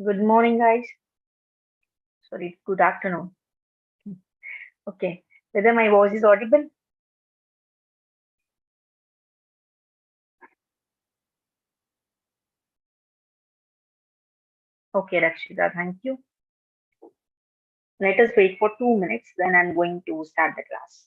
Good morning, guys. Sorry, good afternoon. Okay, whether my voice is audible? Okay, Rakshita, thank you. Let us wait for 2 minutes, then I'm going to start the class.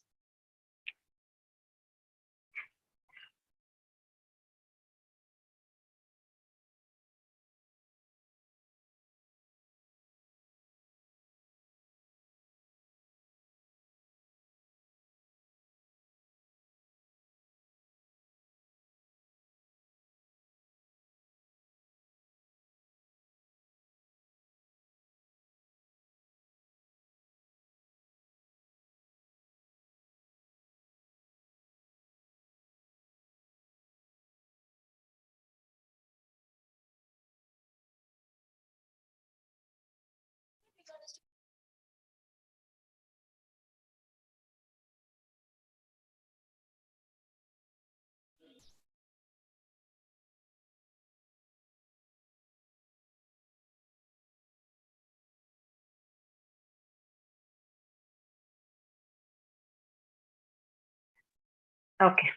Okay,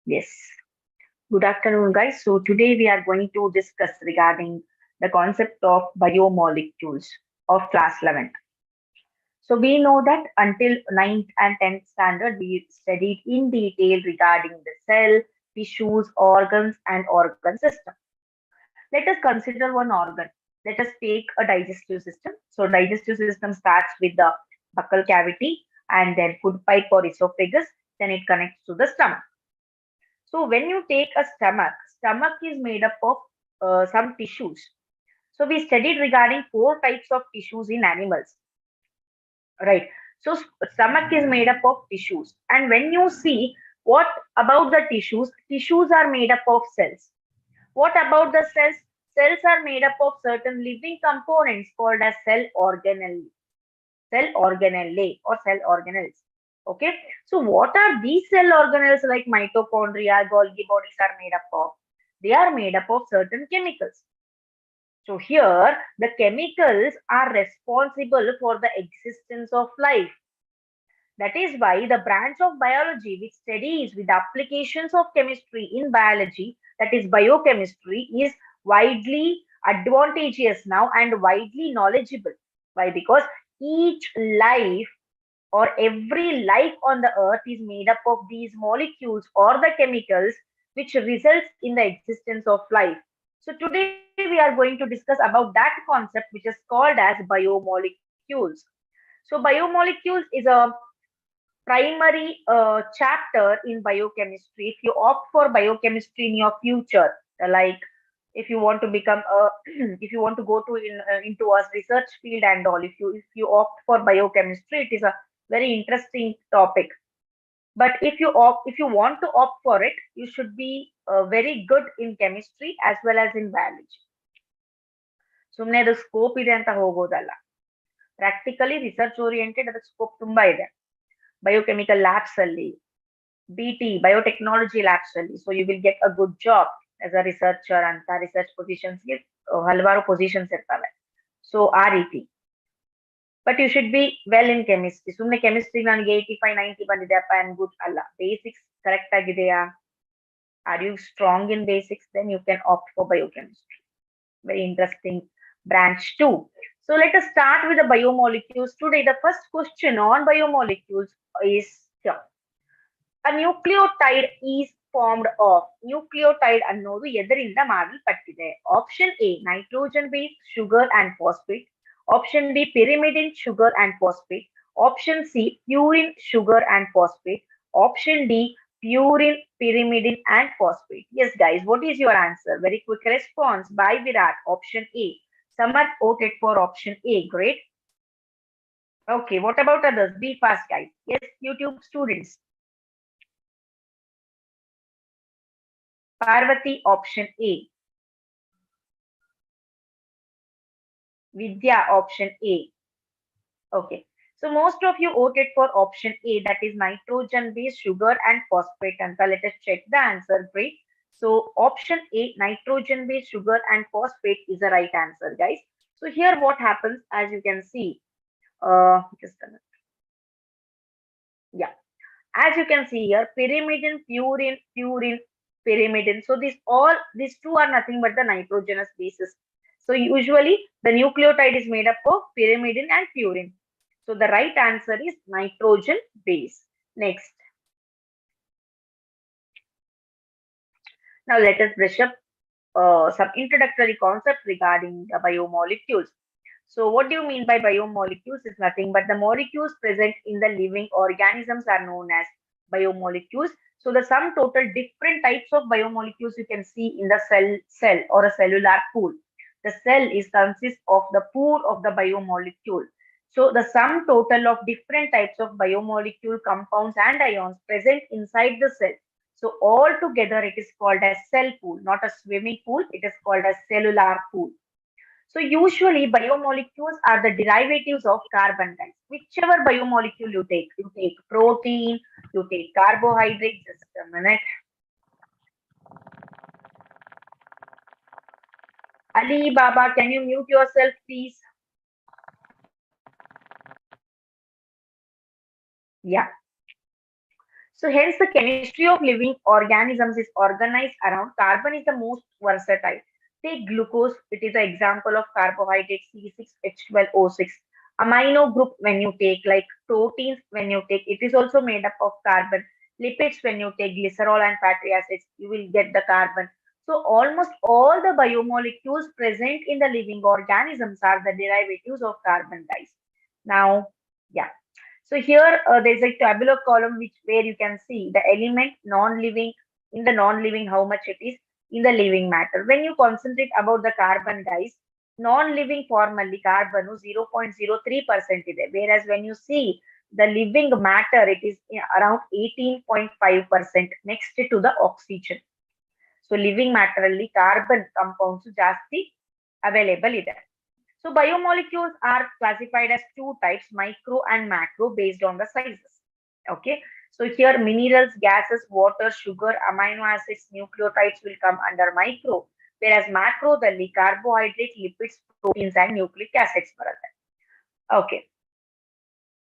yes. Good afternoon, guys. So today we are going to discuss regarding the concept of biomolecules of class 11th. So we know that until ninth and 10th standard, we studied in detail regarding the cell, tissues, organs, and organ system. Let us consider one organ. Let us take a digestive system. So digestive system starts with the buccal cavity and then food pipe or esophagus. Then it connects to the stomach. So when you take a stomach is made up of some tissues. So we studied regarding four types of tissues in animals, right? So stomach is made up of tissues. And when you see what about the tissues, tissues are made up of cells. What about the cells? Cells are made up of certain living components called as cell organelle or cell organelles. Okay, so what are these cell organelles like mitochondria, Golgi bodies are made up of? They are made up of certain chemicals. So here, the chemicals are responsible for the existence of life. That is why the branch of biology which studies with applications of chemistry in biology, that is biochemistry, is widely advantageous now and widely knowledgeable. Why? Because each life or every life on the earth is made up of these molecules or the chemicals which results in the existence of life. So today we are going to discuss about that concept which is called as biomolecules. So biomolecules is a primary chapter in biochemistry. If you opt for biochemistry in your future, like if you want to become a, if you want to go to into a research field and all, if you opt for biochemistry, it is a very interesting topic. But if you want to opt for it, you should be very good in chemistry as well as in biology. ಸುಮ್ಮನೆ ಅದು scope ಇದೆ ಅಂತ ಹೋಗೋದಲ್ಲ. Practically research oriented ಅದಕ್ಕೆ scope ತುಂಬಾ ಇದೆ. Biochemical labs ಅಲ್ಲಿ, BT biotechnology labs ಅಲ್ಲಿ. So you will get a good job as a researcher ಅಂತ ರಿಸರ್ಚ್ ಪೊಸಿಷನ್ಸ್ಗೆ ಹಲವಾರು ಪೊಸಿಷನ್ಸ್ ಇರ್ತವೆ. ಸೊ ಆ ರೀತಿ. But you should be well in chemistry. ಸುಮ್ಮನೆ ಕೆಮಿಸ್ಟ್ರಿ ನನಗೆ 85-90 ಬಂದಿದೆ ಅಪ್ಪ ಐ ಗುಡ್ ಅಲ್ಲ. ಬೇಸಿಕ್ಸ್ ಕರೆಕ್ಟ್ ಆಗಿದೆಯಾ? Are you strong in basics? Then you can opt for biochemistry. Very interesting branch too. So let us start with the biomolecules. Today, the first question on biomolecules is here. A nucleotide is formed of. Nucleotide ಅನ್ನೋದು ಎದರಿಂದ ಮಾಡಲ್ಪಟ್ಟಿದೆ? Option A, nitrogen based sugar and phosphate. Option B, pyrimidine sugar and phosphate. Option C, purine sugar and phosphate. Option D, purine, pyrimidine and phosphate. Yes, guys, what is your answer? Very quick response by Virat. Option A. Samarth voted for option A. Great. Okay, what about others? Be fast, guys. Yes, YouTube students. Parvati, option A. Vidya, option A. Okay. So most of you voted for option A, that is nitrogen-based sugar and phosphate. And let us check the answer. Great. So option A, nitrogen-based sugar and phosphate is the right answer, guys. So here what happens, as you can see, just a minute. Yeah, as you can see here, pyrimidine, purine, pyrimidine. So these two are nothing but the nitrogenous bases. So usually the nucleotide is made up of pyrimidine and purine. So the right answer is nitrogen base. Next. Now let us brush up some introductory concepts regarding the biomolecules. So what do you mean by biomolecules is nothing but the molecules present in the living organisms are known as biomolecules. So the sum total different types of biomolecules you can see in the cell or a cellular pool. The cell is consists of the pool of the biomolecule. So the sum total of different types of biomolecule compounds and ions present inside the cell. So all together it is called as cell pool, not a swimming pool. It is called as cellular pool. So usually biomolecules are the derivatives of carbon dyes. Whichever biomolecule you take protein, you take carbohydrate. Just a minute. Ali Baba, can you mute yourself, please? Yeah. So hence the chemistry of living organisms is organized around carbon is the most versatile. Take glucose, it is an example of carbohydrate C6H12O6. Amino group when you take like proteins when you take it is also made up of carbon. Lipids when you take glycerol and fatty acids you will get the carbon. So almost all the biomolecules present in the living organisms are the derivatives of carbon dyes. Now, yeah. So here there's a tabular column which where you can see the element non-living in the non-living how much it is in the living matter. When you concentrate about the carbon dyes, non-living formally carbon 0.03% is there, whereas when you see the living matter it is around 18.5% next to the oxygen. So living matter ಅಲ್ಲಿ carbon compounds ಜಾಸ್ತಿ available ಇದೆ. So biomolecules are classified as two types, micro and macro, based on the sizes. Okay. So here minerals, gases, water, sugar, amino acids, nucleotides will come under micro, whereas macro, the carbohydrate, lipids, proteins, and nucleic acids. Okay.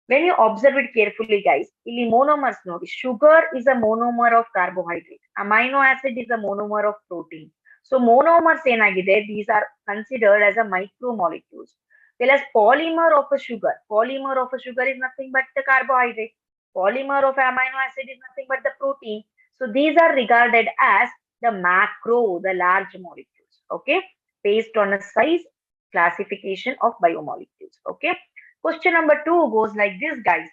When you observe it carefully, guys, ಇಲ್ಲಿ monomers ನೋಡಿ. Sugar is a monomer of carbohydrate. Amino acid is a monomer of protein. So monomers ಏನಾಗಿದೆ, these are considered as a micromolecules. Whereas polymer of a sugar is nothing but the carbohydrate. Polymer of amino acid is nothing but the protein. So these are regarded as the macro, the large molecules. Okay, based on a size classification of biomolecules. Okay. Question number 2 goes like this, guys.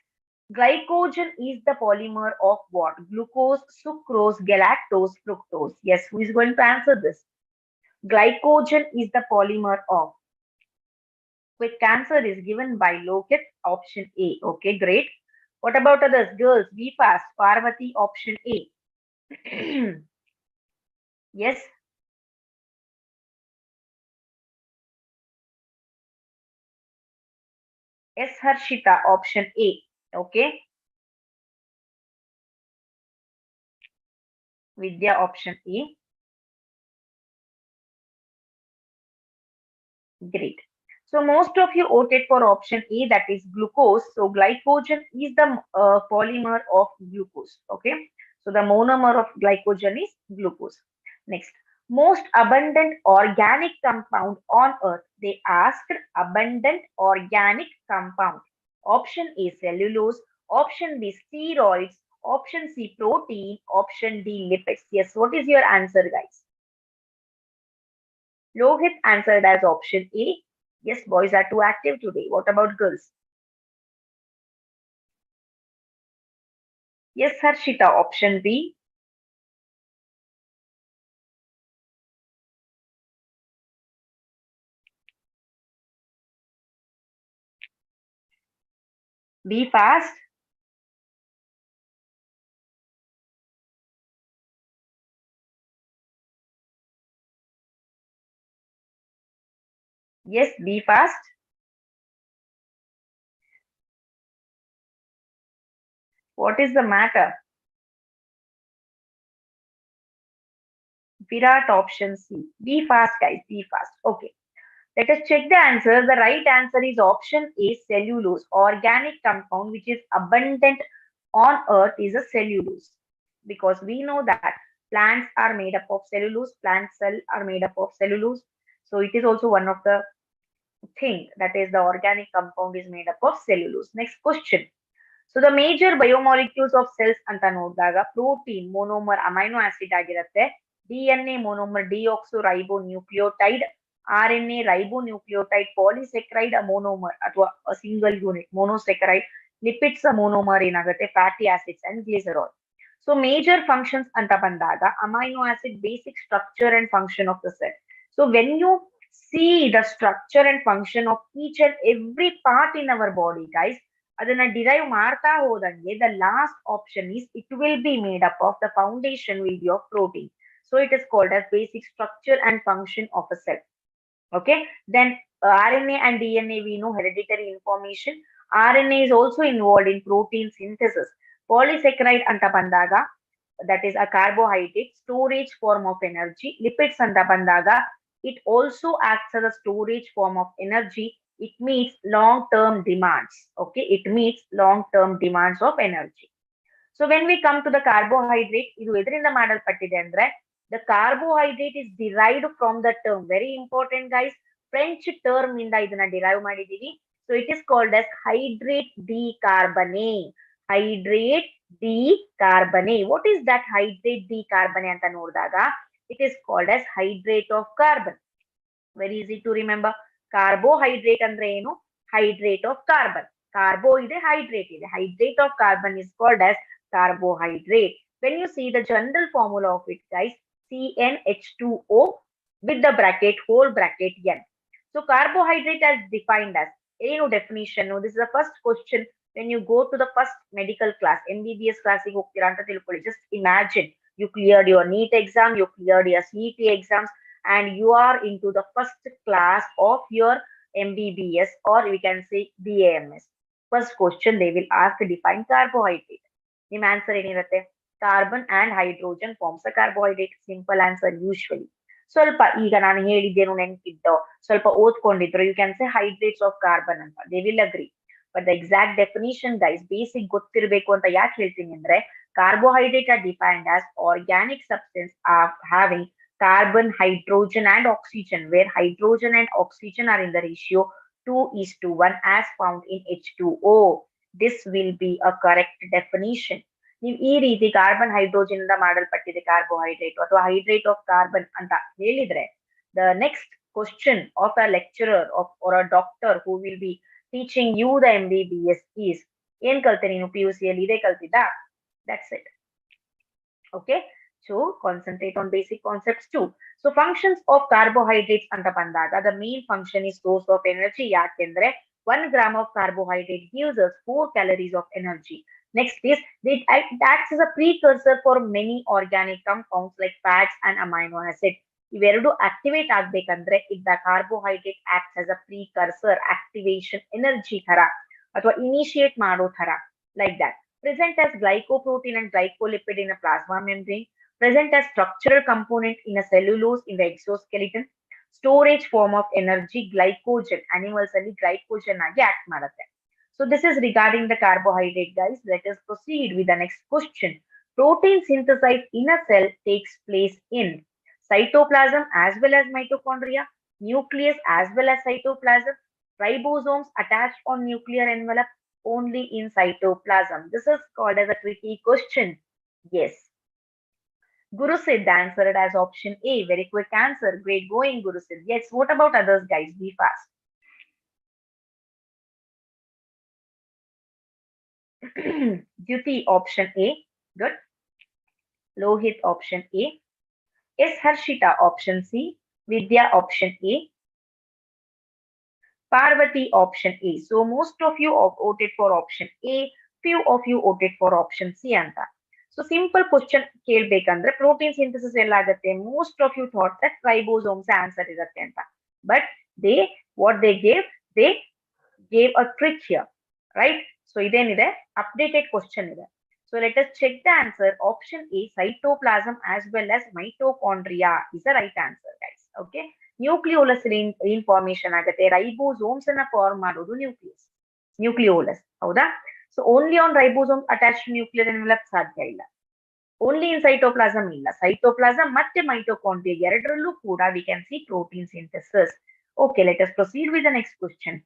Glycogen is the polymer of what? Glucose, sucrose, galactose, fructose. Yes, who is going to answer this? Glycogen is the polymer of. Quick answer is given by Lokit, option A. Okay, great. What about others? Girls, be fast. Parvati, option A. Yes. S. Harshita, option A. Okay. Vidya, option A. Great. So most of you voted for option A, that is glucose. So glycogen is the polymer of glucose. Okay. So the monomer of glycogen is glucose. Next, most abundant organic compound on earth. They asked abundant organic compound. Option A, cellulose. Option B, steroids. Option C, protein. Option D, lipids. Yes, what is your answer, guys? Lohit answered as option A. Yes, boys are too active today. What about girls? Yes, Harshita, option B. Be fast. Yes, be fast. What is the matter? Virat option C. Be fast, guys. Be fast. Okay. Let us check the answer. The right answer is option A, cellulose. Organic compound which is abundant on earth is a cellulose. Because we know that plants are made up of cellulose, plant cells are made up of cellulose. So it is also one of the thing that is the organic compound is made up of cellulose. Next question. So the major biomolecules of cells ಅಂತ ನೋಡಿದಾಗ protein monomer amino acid ಆಗಿರುತ್ತೆ, DNA monomer deoxyribonucleotide, RNA ribonucleotide, polysaccharide monomer ಅಥವಾ single unit monosaccharide, lipids monomer ಏನಾಗುತ್ತೆ fatty acids and glycerol. So major functions ಅಂತ ಬಂದಾಗ amino acid basic structure and function of the cell. So when you see the structure and function of each and every part in our body, guys, ಅದನ್ನ derive ಮಾಡ್ತಾ ಹೋದಂಗೆ the last option is it will be made up of the foundation will be of protein. So it is called as basic structure and function of a cell. Okay, then RNA and DNA, we know hereditary information. RNA is also involved in protein synthesis. Polysaccharide anta bandaga, that is a carbohydrate storage form of energy. Lipids anta bandaga, it also acts as a storage form of energy. It meets long-term demands. Okay, it meets long-term demands of energy. So when we come to the carbohydrate, idu edrinda madalpattide andre the carbohydrate is derived from the term, very important guys, French term inda idana derive ಮಾಡಿದೀವಿ. So it is called as hydrate decarbonate. Hydrate decarbonate. What is that hydrate decarbonate anta ನೋಡಿದಾಗ it is called as hydrate of carbon. Very easy to remember. Carbohydrate andre ಏನು? Hydrate of carbon. Carbo ide, hydrate ide. Hydrate of carbon is called as carbohydrate. When you see the general formula of it, guys, CnH2O with the bracket, whole bracket N. So carbohydrate as defined as, ಏನು definition? No, this is the first question when you go to the first medical class, MBBS class ಗೆ ಹೋಗ್ತೀರಾ ಅಂತ ತಿಳ್ಕೊಳ್ಳಿ. Just imagine you cleared your NEET exam, you cleared your CET exams, and you are into the first class of your MBBS, or we can say BAMS. First question they will ask, define carbohydrate. ನಿಮ್ಮ answer ಏನಿರುತ್ತೆ? Carbon and hydrogen forms a carbohydrate. Simple answer usually. ಸ್ವಲ್ಪ ಈಗ ನಾನು ಹೇಳಿದ್ದೇನು ನೆನಪಿದ್ದೋ, ಸ್ವಲ್ಪ ಓದ್ಕೊಂಡಿದ್ರು, you can say hydrates of carbon ಅಂತ, they will agree. But the exact definition guys basic ಗೊತ್ತಿರಬೇಕು ಅಂತ ಯಾಕೆ ಹೇಳ್ತೀನಿ ಅಂದ್ರೆ, carbohydrate are defined as organic substance of having carbon, hydrogen and oxygen, where hydrogen and oxygen are in the ratio 2:1 as found in H2O. This will be a correct definition. ನೀವು ಈ ರೀತಿ carbon hydrogen ಇಂದ ಮಾಡಲ್ಪಟ್ಟಿದೆ carbohydrate ಅಥವಾ hydrate of carbon ಅಂತ ಹೇಳಿದ್ರೆ, the next question of a lecturer or a doctor who will be teaching you the MBBS is, ಏನ್ ಕಲ್ತೆ ನೀನು PUC ಅಲ್ಲಿ? ಇದೇ ಕಲ್ತಿದ್ದ? That's it. Okay, so concentrate on basic concepts too. So functions of carbohydrates anta bandaga, the main function is source of energy. Yakendre 1 gram of carbohydrate gives us 4 calories of energy. Next is it acts as a precursor for many organic compounds like fats and amino acid. ಇವೆರಡು activate ಆಗ್ಬೇಕಂದ್ರೆ the carbohydrate acts as a precursor, activation energy ತರ ಅಥವಾ initiate ಮಾಡೋ ತರ, like that. Present as glycoprotein and glycolipid in a plasma membrane, present as structural component in a cellulose in the exoskeleton, storage form of energy glycogen, animals ಅಲ್ಲಿ glycogen ಆಗಿ act ಮಾಡುತ್ತೆ. So this is regarding the carbohydrate, guys. Let us proceed with the next question. Protein synthesis in a cell takes place in cytoplasm as well as mitochondria, nucleus as well as cytoplasm, ribosomes attached on nuclear envelope, only in cytoplasm. This is called as a tricky question. Yes. Guru Siddh answered as option A. Very quick answer. Great going, Guru Siddh. Yes. What about others, guys? Be fast. Duty option A. Good. Lohit option A. S. Harshita option C. Vidya option A. Parvati option A. So most of you voted for option A. Few of you voted for option C anta. So simple question ಕೇಳಬೇಕಂದ್ರೆ protein synthesis ಎಲ್ಲ ಆಗುತ್ತೆ. Most of you thought that ribosomes answer ಇರುತ್ತೆ ಅಂತ. But what they gave a trick here, right? So ಇದೇನಿದೆ, updated question ಇದೆ. So let us check the answer. Option A, cytoplasm as well as mitochondria is the right answer, guys. Okay. Nucleolus formation agate. Ribosomes na form madodu nucleus. Nucleolus. Hauda? So only on ribosomes attached to nucleus envelope sadhya illa. Only in cytoplasm illa. Cytoplasm matte mitochondria ಎರಡರಲ್ಲೂ ಕೂಡ we can see protein synthesis. Okay, let us proceed with the next question.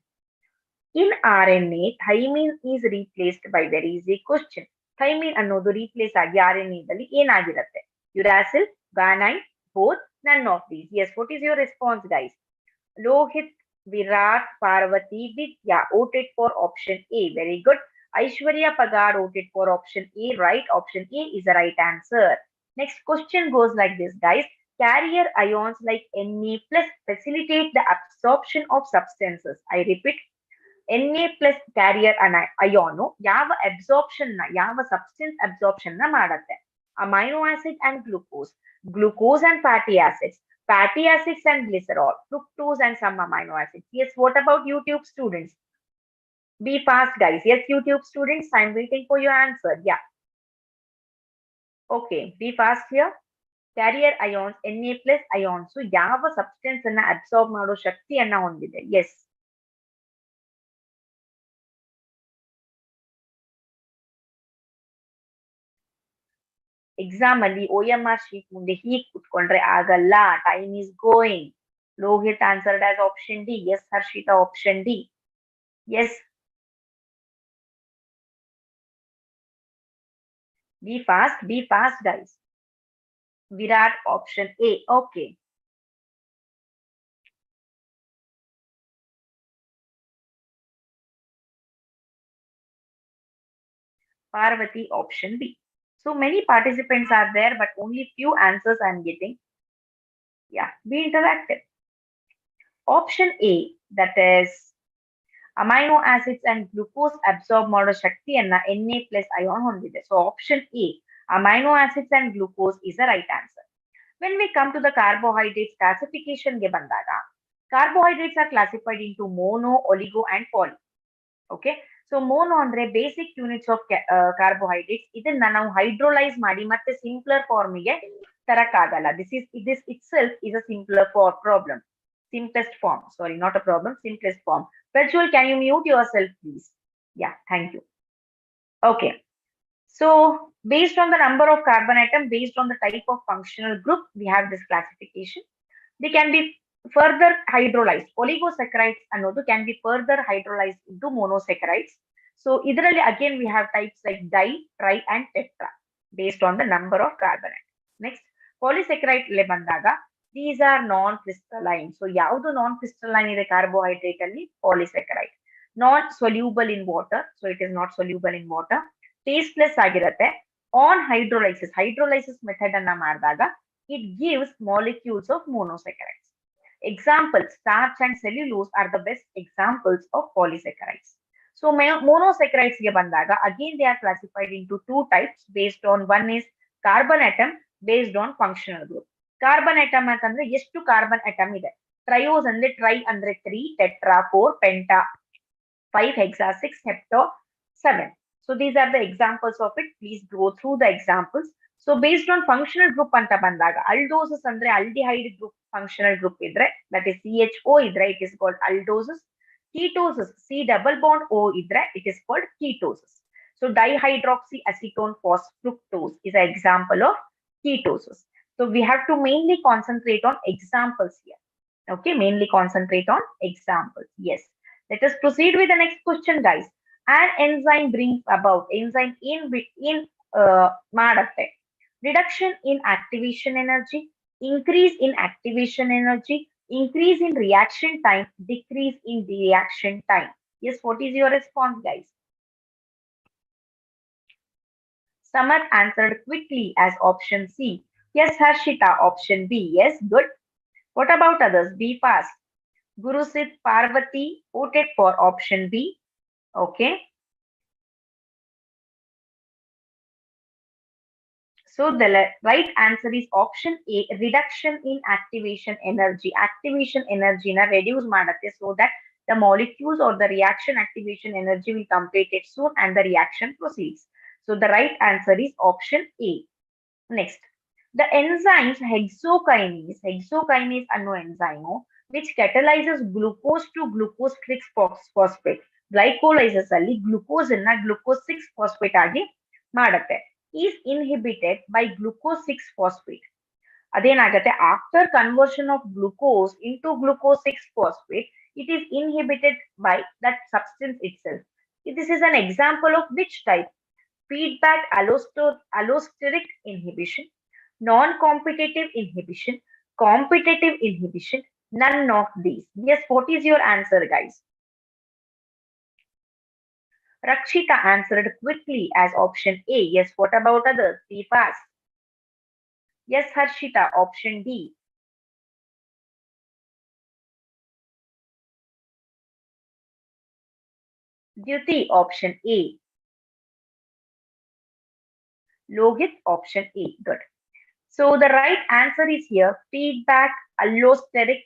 In RNA, thymine is replaced by very easy question. Thymine ಅನ್ನೋದು replace ಆಗಿ RNA ದಲ್ಲಿ ಏನಾಗಿರುತ್ತೆ? Uracil, guanine, both, none of these. Yes, what is your response, guys? Lohit, Virat, Parvati, Vidya voted for option A. Very good. Aishwarya Pagar voted for option A. Right, option A is the right answer. Next question goes like this, guys. Carrier ions like Na plus facilitate the absorption of substances. I repeat, Na plus carrier ion ಯಾವ absorption ಯಾವ substance absorption ಮಾಡುತ್ತೆ? Amino acid and glucose, glucose and fatty acids and glycerol, fructose and some amino acids. Yes, what about YouTube students? Be fast, guys. Yes, YouTube students, I'm waiting for your answer. Yeah. Okay, be fast here. Carrier ions, Na plus ions ಯಾವ substance ಅನ್ನ absorb ಮಾಡೋ ಶಕ್ತಿಯನ್ನ ಹೊಂದಿದೆ? Yes. Exam ಅಲ್ಲಿ OMR sheet ಮುಂದೆ ಹೀಗೆ ಕುತ್ಕೊಂಡ್ರೆ ಆಗಲ್ಲ. Time is going. Lohit answered as option D. Yes, Harshita, option D. Yes. Be fast, guys. Virat, option A. Okay. Parvati, option B. So many participants are there, but only few answers I'm getting. Yeah, be interactive. Option A, that is amino acids and glucose absorb ಮಾಡೋ ಶಕ್ತಿಯನ್ನ Na plus ion ಹೊಂದಿದೆ. So option A, amino acids and glucose is the right answer. When we come to the carbohydrates classification ಗೆ ಬಂದಾಗ, carbohydrates are classified into mono, oligo and poly. Okay, so mono ಅಂದ್ರೆ basic units of carbohydrates. ಇದನ್ನ ನಾವು hydrolyse ಮಾಡಿ ಮತ್ತೆ simpler form ಗೆ ತರಕ್ಕಾಗಲ್ಲ. This itself is a simpler problem. Simplest form. Sorry, not a problem. Simplest form. Prajwal, can you mute yourself, please? Yeah, thank you. Okay. So, based on the number of carbon atom, based on the type of functional group, we have this classification. They can be further hydrolyzed. Oligosaccharides ಅನ್ನೋದು can be further hydrolyzed into monosaccharides. So, ಇದರಲ್ಲಿ again we have types like di, tri and tetra based on the number of carbon atoms. Next, polysaccharide ಲೆ ಬಂದಾಗ these are non-crystalline. So, ಯಾವುದು non-crystalline ಇದೆ carbohydrate ಅಲ್ಲಿ? Polysaccharide. Not soluble in water. So, it is not soluble in water. Tasteless ಆಗಿರುತ್ತೆ. On hydrolysis method ಅನ್ನ ಮಾಡಿದಾಗ it gives molecules of monosaccharides. Examples, starch and cellulose are the best examples of polysaccharides. So monosaccharides ಗೆ ಬಂದಾಗ again they are classified into two types based on one is carbon atom based on functional group. Carbon atom ಅಂತಂದ್ರೆ ಎಷ್ಟು carbon atom ಇದೆ? Triose ಅಂದ್ರೆ tri ಅಂದ್ರೆ 3, tetra 4, penta 5, hexa 6, hepta 7. So these are the examples of it. Please go through the examples. So based on functional group anta bandaga, aldoses andre aldehyde group functional group idre, that is CHO idre, it is called aldoses. Ketosis, C double bond O idre, it is called ketosis. So dihydroxyacetone phosphructose is an example of ketosis. So we have to mainly concentrate on examples here. Okay, mainly concentrate on examples. Yes. Let us proceed with the next question, guys. An enzyme brings about enzyme in ಮಾಡುತ್ತೆ reduction in activation energy, increase in activation energy, increase in reaction time, decrease in reaction time. Yes, what is your response, guys? Samat answered quickly as option C. Yes, Harshita, option B. Yes, good. What about others? Be fast. Gurusit, Parvati voted for option B. Okay. So the right answer is option A, reduction in activation energy. Activation energy na reduce ಮಾಡುತ್ತೆ so that the molecules or the reaction activation energy will complete it soon and the reaction proceeds. So So the right answer is option A. Next, the enzymes hexokinase ಅನ್ನೋ enzyme which catalyzes glucose to glucose 6 phosphate. Glycolysis ಅಲ್ಲಿ glucose ಅನ್ನ glucose 6 phosphate ಆಗಿ ಮಾಡುತ್ತೆ. is inhibited by glucose 6 phosphate. ಅದೇನಾಗುತ್ತೆ, after conversion of glucose into glucose 6 phosphate, it is inhibited by that substance itself. This is an example of which type? Feedback allosteric inhibition, non-competitive inhibition, competitive inhibition, none of these. Yes, what is your answer, guys? Rakshita answered quickly as option A. Yes, what about others? Be fast. Yes, Harshita, option D. Dyuti, option A. Lohit, option A. Good. So the right answer is here. Feedback allosteric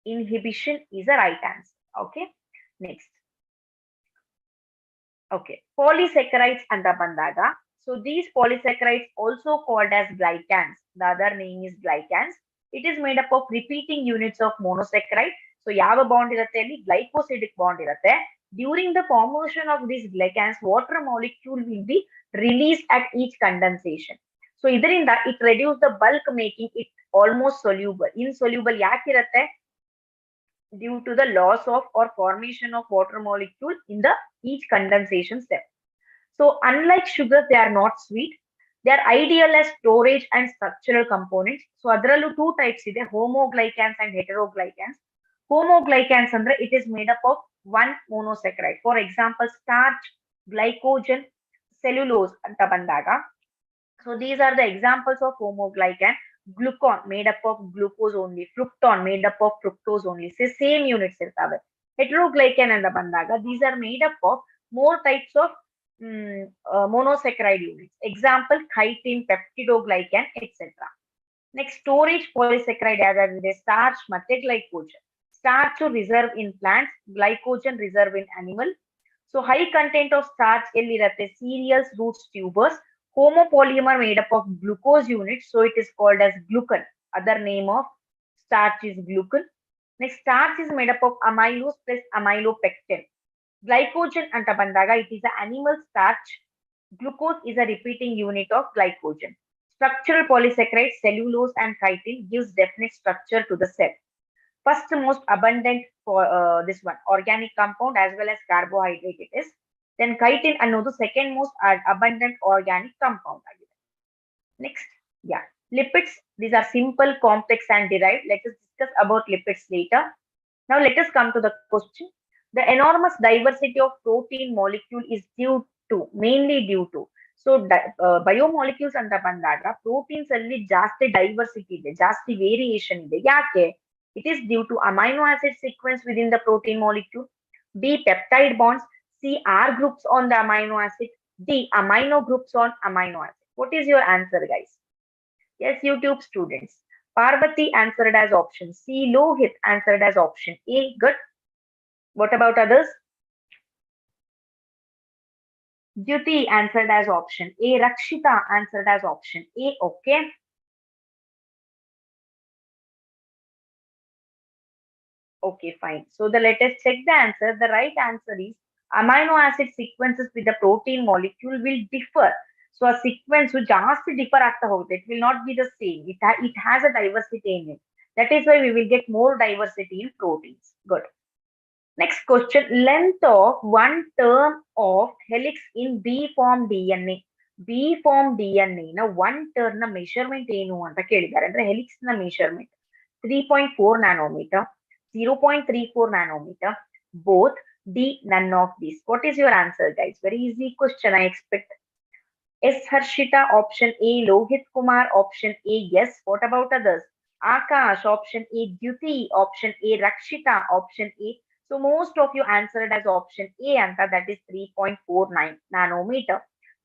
inhibition is the right answer. Okay. Next. Okay. Polysaccharides and the bandaga. So these polysaccharides also called as glycans. The other name is glycans. It is made up of repeating units of monosaccharide. So ಯಾವ bond ಇರುತ್ತೆ ಅಲ್ಲಿ glycosidic bond ಇರುತ್ತೆ. During the formation of these glycans, water molecule will be released at each condensation. So ಇದರಿಂದ it reduce the bulk, making it almost soluble. Insoluble ಯಾಕಿರುತ್ತೆ? Due to the loss of or formation of water molecule in the each condensation step. So unlike sugars, they are not sweet. They are ideal as storage and structural components. So ಅದರಲ್ಲೂ two types ಇದೆ, homoglycans and heteroglycans. Homoglycans ಅಂದ್ರೆ it is made up of one monosaccharide. For example, starch, glycogen, cellulose ಅಂತ ಬಂದಾಗ. So these are the examples of homoglycan. Glucon made up of glucose only, fructon made up of fructose only. So same units ಇರ್ತವೆ. Heteroglycan ಅಂತ ಬಂದಾಗ these are made up of more types of monosaccharide units. Example, chitin, peptidoglycan, etc. Next, storage polysaccharide ಯಾವ್ಯಾವಿದೆ? starch ಮತ್ತೆ glycogen. Starch reserve in plants, glycogen reserve in animal. So high content of starch ಎಲ್ಲಿರುತ್ತೆ? Cereals, roots, tubers. Homopolymer made up of glucose units, so it is called as glucan. Other name of starch is glucan. Next, starch is made up of amylose plus amylopectin. Glycogen anta bandaga, it is an animal starch. Glucose is a repeating unit of glycogen. Structural polysaccharides, cellulose and chitin gives definite structure to the cell. First most abundant for this one, organic compound as well as carbohydrate it is. Then chitin ಅನ್ನೋದು second most abundant organic compound ಆಗಿದೆ. Next, yeah, lipids. These are simple, complex and derived. Let us discuss about lipids later. Now let us come to the question. The enormous diversity of protein molecule is mainly due to. So biomolecules ಅಂತ ಬಂದಾಗ proteins ಅಲ್ಲಿ ಜಾಸ್ತಿ diversity ಇದೆ, ಜಾಸ್ತಿ variation ಇದೆ. ಯಾಕೆ? It is due to amino acid sequence within the protein molecule. B, peptide bonds. C, R groups on the amino acid. D, amino groups on amino acid. What is your answer, guys? Yes, YouTube students. Parvati answered as option C. Lohit answered as option A. Good. What about others? Dyuti answered as option A. Rakshita answered as option A. Okay. Okay, fine. So let us check the answer. The right answer is amino acid sequences with the protein molecule will differ. So a sequence will just differ ಆಗ್ತಾ ಹೋಗುತ್ತೆ. It will not be the same. It has a diversity in it. That is why we will get more diversity in proteins. Good. Next question. Length of one term of helix in B form DNA. B form DNA ನ one term ನ measurement ಏನು ಅಂತ ಕೇಳಿದ್ದಾರೆ. ಅಂದ್ರೆ helix ನ measurement 3.4 nanometer, 0.34 nanometer, both, D, none of these. What is your answer, guys? Very easy question, I expect. S. Harshita, option A. Lohit Kumar, option A. Yes. What about others? Akash, option A. Dyuti, option A. Rakshita, option A. So most of you answered as option A, Anta, that is 3.49 nanometer.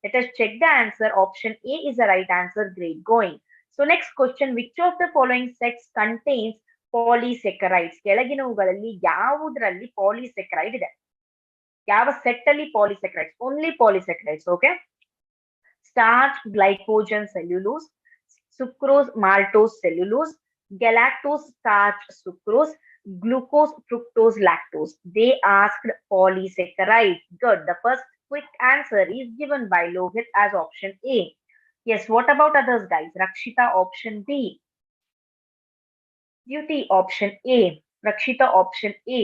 Let us check the answer. Option A is the right answer. Great going. So next question, which of the following sets contains polysaccharides? ಕೆಳಗಿನವುಗಳಲ್ಲಿ ಯಾವುದರಲ್ಲಿ polysaccharide ಇದೆ? ಯಾವ set ಅಲ್ಲಿ polysaccharides? Only polysaccharides, okay? starch, glycogen, cellulose, sucrose, maltose, cellulose, galactose, starch, sucrose, glucose, fructose, lactose. They asked polysaccharide. Good. The first quick answer is given by Lohit as option A. Yes, what about others, guys? Rakshita, option B. Duty, option A. Rakshita, option A.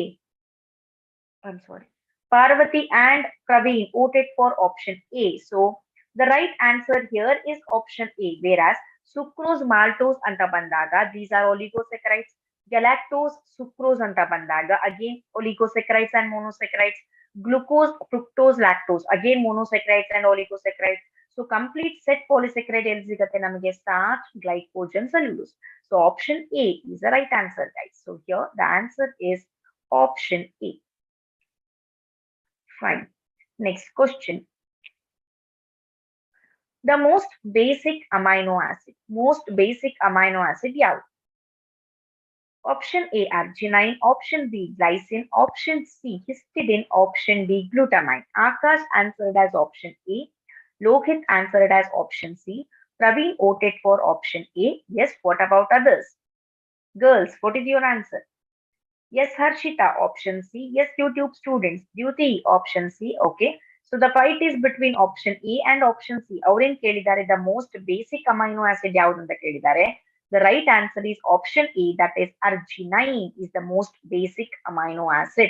I'm sorry. Parvati and Praveen voted for option A. So the right answer here is option A. Whereas sucrose, maltose anta bandaga, these are oligosaccharides. Galactose, sucrose anta bandaga, again oligosaccharides and monosaccharides. Glucose, fructose, lactose, again monosaccharides and oligosaccharides. So complete set polysaccharide ಎಲ್ಲಿ ಸಿಗತ್ತೆ ನಮಗೆ starch, glycogen, cellulose. So option A is the right answer, guys. So here the answer is option A. Fine. Next question. The most basic amino acid. Most basic amino acid yavu? Option A, arginine. Option B, glycine. Option C, histidine. Option D, glutamine. Akash answered as option A. Lohit answered as option C. Praveen voted for option A. Yes, what about others? Girls, what is your answer? Yes, Harshita, option C. Yes, YouTube students, Duty, option C. Okay. So the fight is between option A and option C. Aurin kelidare the most basic amino acid yavudu anta kelidare. The right answer is option A, that is arginine is the most basic amino acid.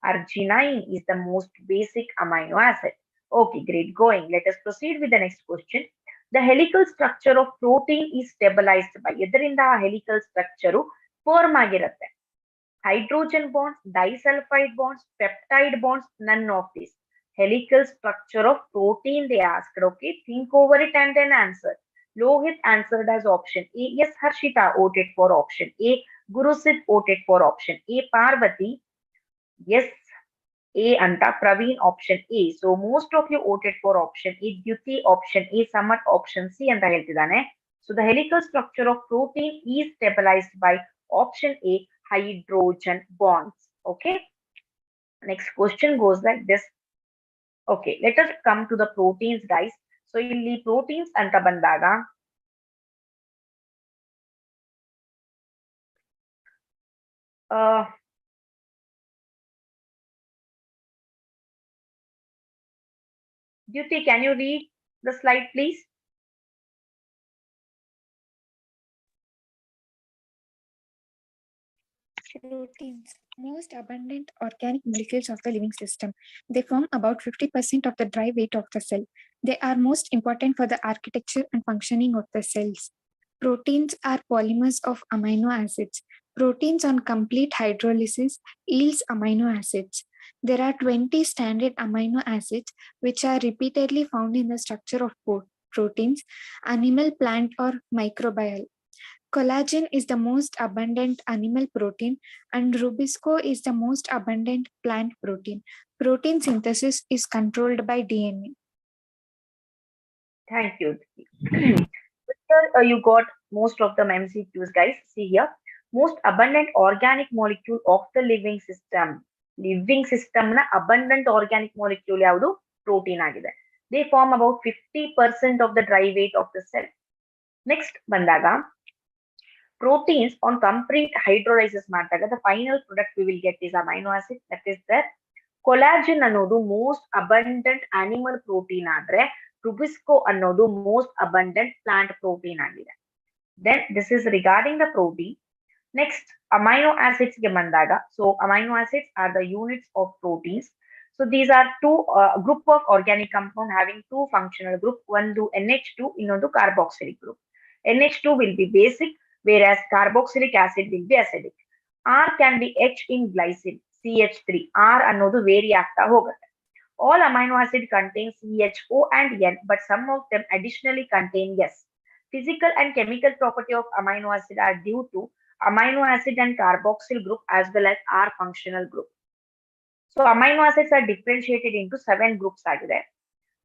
Arginine is the most basic amino acid. Okay, great going. Let us proceed with the next question. The helical structure of protein is stabilized by ಎದರಿಂದ helical structure firm ಆಗಿರುತ್ತೆ. Hydrogen bonds, disulfide bonds, peptide bonds, none of these. Helical structure of protein they asked. Okay, think over it and then answer. Lohit answered as option A. Yes, Harshita voted for option A. Gurusit voted for option A. Parvati, yes, A anta. Praveen option A. So most of you voted for option A. Dyuti option A. Samat option C anta ಹೇಳ್ತಿದ್ದಾನೆ. So the helical structure of protein is stabilized by option A, hydrogen bonds. Okay. Next question goes like this. Okay, let us come to the proteins, guys. So ಇಲ್ಲಿ proteins ಅಂತ ಬಂದಾಗ Duty, can you read the slide, please? Proteins, most abundant organic molecules of the living system. They form about 50% of the dry weight of the cell. They are most important for the architecture and functioning of the cells. Proteins are polymers of amino acids. Proteins on complete hydrolysis yields amino acids. There are 20 standard amino acids which are repeatedly found in the structure of proteins, animal, plant, or microbial. Collagen is the most abundant animal protein and rubisco is the most abundant plant protein. Protein synthesis is controlled by DNA. Thank you. Here you got most of the MCQs, guys. See here. Most abundant organic molecule of the living system. Living system na abundant organic molecule ಯಾವುದು? Protein ಆಗಿದೆ. They form about 50% of the dry weight of the cell. Next ಬಂದಾಗ proteins on complete hydrolysis ಮಾಡಿದಾಗ the final product we will get is amino acid, that is the collagen ಅನ್ನೋದು most abundant animal protein ಆದ್ರೆ rubisco ಅನ್ನೋದು most abundant plant protein ಆಗಿದೆ. Then this is regarding the protein. Next amino acids ಗೆ ಬಂದಾಗ, so amino acids are the units of proteins. So these are two group of organic compound having two functional group, one do NH2, ಇನ್ನೊಂದು carboxylic group. NH2 will be basic, whereas carboxylic acid will be acidic. R can be H in glycine, CH3. R ಅನ್ನೋದು vary ಆಗ್ತಾ ಹೋಗುತ್ತೆ. All amino acid contain CHO and N, but some of them additionally contain S. Physical and chemical property of amino acid are due to amino acid and carboxyl group as well as R functional group. So amino acids are differentiated into 7 groups ಆಗಿದೆ.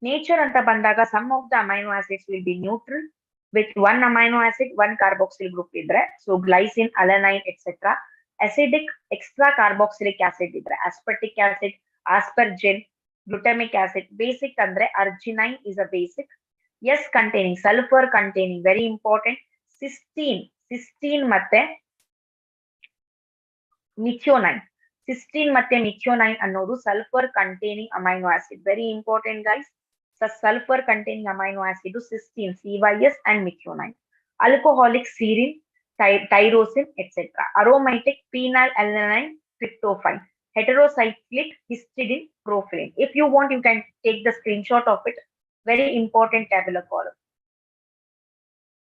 Nature ಅಂತ ಬಂದಾಗ some of the amino acids will be neutral with one amino acid, one carboxyl group ಇದ್ರೆ, so glycine, alanine, etc. Acidic, extra carboxylic acid ಇದ್ರೆ, aspartic acid, aspargine, glutamic acid. Basic ಅಂದ್ರೆ arginine is a basic. Yes, containing sulfur containing, very important. Cysteine ಮತ್ತೆ ಮಿಥಿಯೋನೈನ್. Cysteine ಮತ್ತೆ ಮಿಥಿಯೋನೈನ್ ಅನ್ನೋದು sulphur containing amino acid. Very important guys. Sulphur containing amino acid cysteine, CYS and ಮಿಥಿಯೋನೈನ್. Alcoholic serine, tyrosine, etc. Aromatic phenyl alanine, tryptophan. Heterocyclic histidine, propylene. If you want, you can take the screenshot of it. Very important tabular column.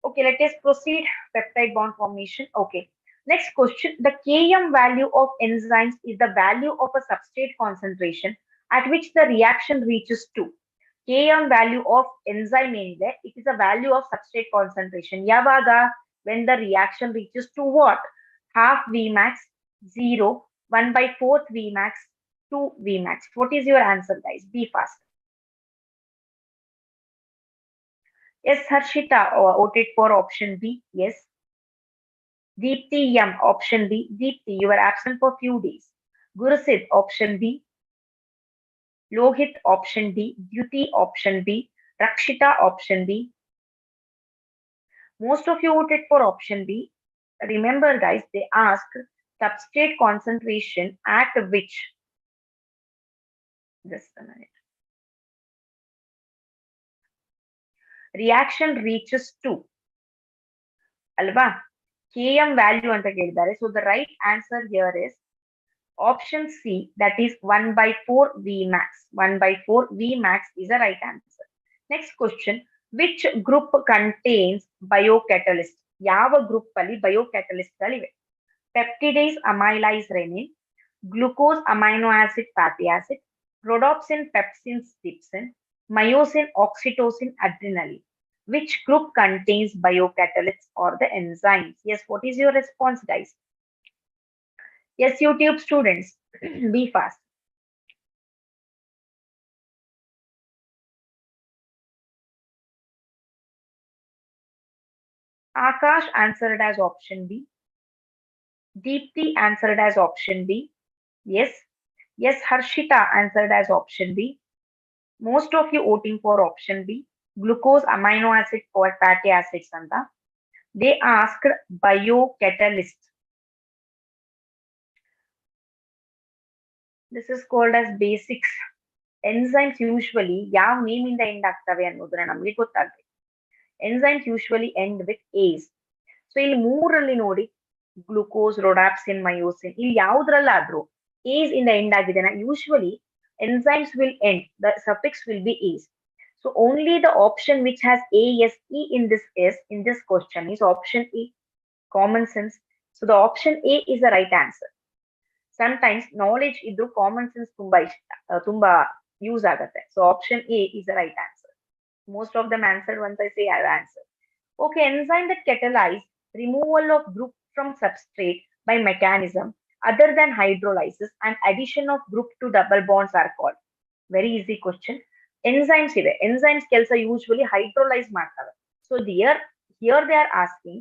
Okay, let us proceed. Peptide bond formation. Okay. Next question. The Km value of enzymes is the value of a substrate concentration at which the reaction reaches to. Km value of enzyme ಏನಿದೆ, it is a value of substrate concentration. ಯಾವಾಗ? When the reaction reaches to what? Half Vmax, 0, 1 by 4th Vmax, 2 Vmax. What is your answer, guys? Be fast. Yes, Harshita voted for option B. Yes. Deepti Yam, option B. Deepti, you were absent for few days. Gurusid, option B. Lohit, option D. Dyuti, option B. Rakshita, option B. Most of you voted for option B. Remember, guys, they asked substrate concentration at which. Just a minute. Reaction reaches to. Alva. Km value anta kelidare. So the right answer here is option C, that is 1 by 4 Vmax. 1 by 4 Vmax is the right answer. Next question. Which group contains biocatalyst? ಯಾವ group ಅಲ್ಲಿ biocatalyst ಗಳಿವೆ? Peptidase amylase renin, glucose amino acid fatty acid, rhodopsin pepsin trypsin, myosin oxytocin adrenaline. Which group contains biocatalysts or the enzymes? Yes, what is your response, guys? Yes, YouTube students, be fast. Akash answered as option B. Deepti answered as option B. Yes. Yes, Harshita answered as option B. Most of you voting for option B. Glucose amino acid or fatty acids anta. They asked biocatalyst. This is called as basics. Enzymes usually ಯಾವ name ಇಂದ end ಆಗ್ತವೆ ಅನ್ನೋದನ್ನ ನಮಗೆ ಗೊತ್ತಾಗ್ಬೇಕು. Enzymes usually end with A's. So ಇಲ್ಲಿ ಮೂರಲ್ಲಿ ನೋಡಿ, glucose, ರೊಡಾಪ್ಸಿನ್, myosin, ಇಲ್ಲಿ ಯಾವ್ದ್ರಲ್ಲಾದ್ರೂ A's ಇಂದ ಎಂಡ್ ಆಗಿದೆನಾ? Usually enzymes will end, the suffix will be A's. So only the option which has ASE in this question is option A. Common sense. So the option A is the right answer. Sometimes knowledge idru common sense ತುಂಬಾ use ಆಗುತ್ತೆ. So option A is the right answer. Most of them answered. Once I say, I've answered. Okay, enzyme that catalyze removal of group from substrate by mechanism other than hydrolysis and addition of group to double bonds are called. Very easy question. Enzymes ಇದೆ. Enzymes ಕೆಲಸ usually hydrolyze ಮಾಡ್ತವೆ. So here they are asking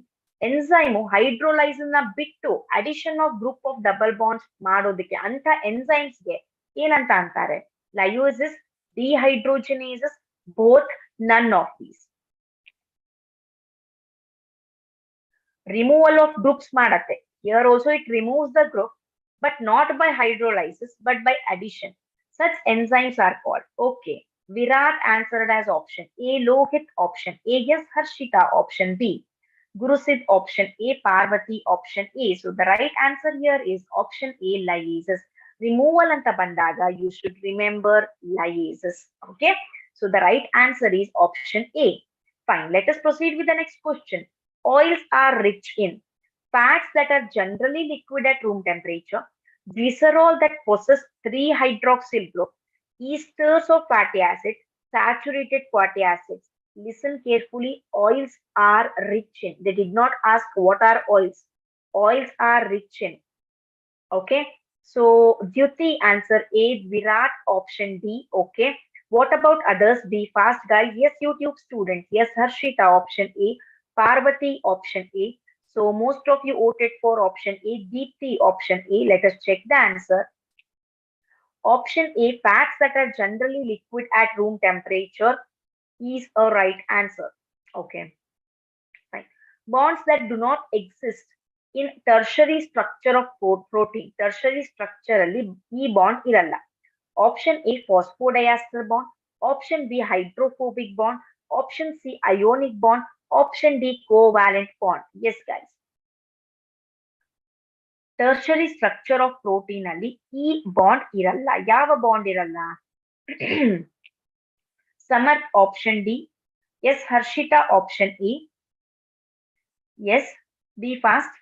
enzyme hydrolyze ನ ಬಿಟ್ಟು addition of group of double bonds ಮಾಡೋದಕ್ಕೆ ಅಂತ enzymes ಗೆ ಏನಂತ ಅಂತಾರೆ? Lysis, dehydrogenases, both, none of these. Removal of groups ಮಾಡತ್ತೆ. Here also it removes the group, but not by hydrolysis, but by addition. Such enzymes are called. Okay. Virat answered as option A. Lohit option A. Yes, Harshita option B. Gurusid option A. Parvati option A. So the right answer here is option A, lyases. Removal anta bandaga, you should remember lyases. Okay. So the right answer is option A. Fine. Let us proceed with the next question. Oils are rich in fats that are generally liquid at room temperature, glycerol that possess 3-hydroxyl group, esters of fatty acids, saturated fatty acids. Listen carefully. Oils are rich in. They did not ask what are oils. Oils are rich in. Okay. So Dyuti answer A, Virat option D. Okay. What about others? Be fast, guys. Yes, YouTube students. Yes, Harshita option A. Parvati option A. So most of you voted for option A. Deepti option A. Let us check the answer. Option A, fats that are generally liquid at room temperature. is a right answer. Okay, fine. Bonds that do not exist in tertiary structure of protein. Tertiary structure ಅಲ್ಲಿ ಈ bond ಇರಲ್ಲ. Option A phosphodiester bond, option B hydrophobic bond, option C ionic bond, option D covalent bond. Yes guys. Tertiary structure of protein ಅಲ್ಲಿ ಈ bond ಇರಲ್ಲ. ಯಾವ bond ಇರಲ್ಲ? Samarth option D. Yes Harshita option E. Yes, be fast.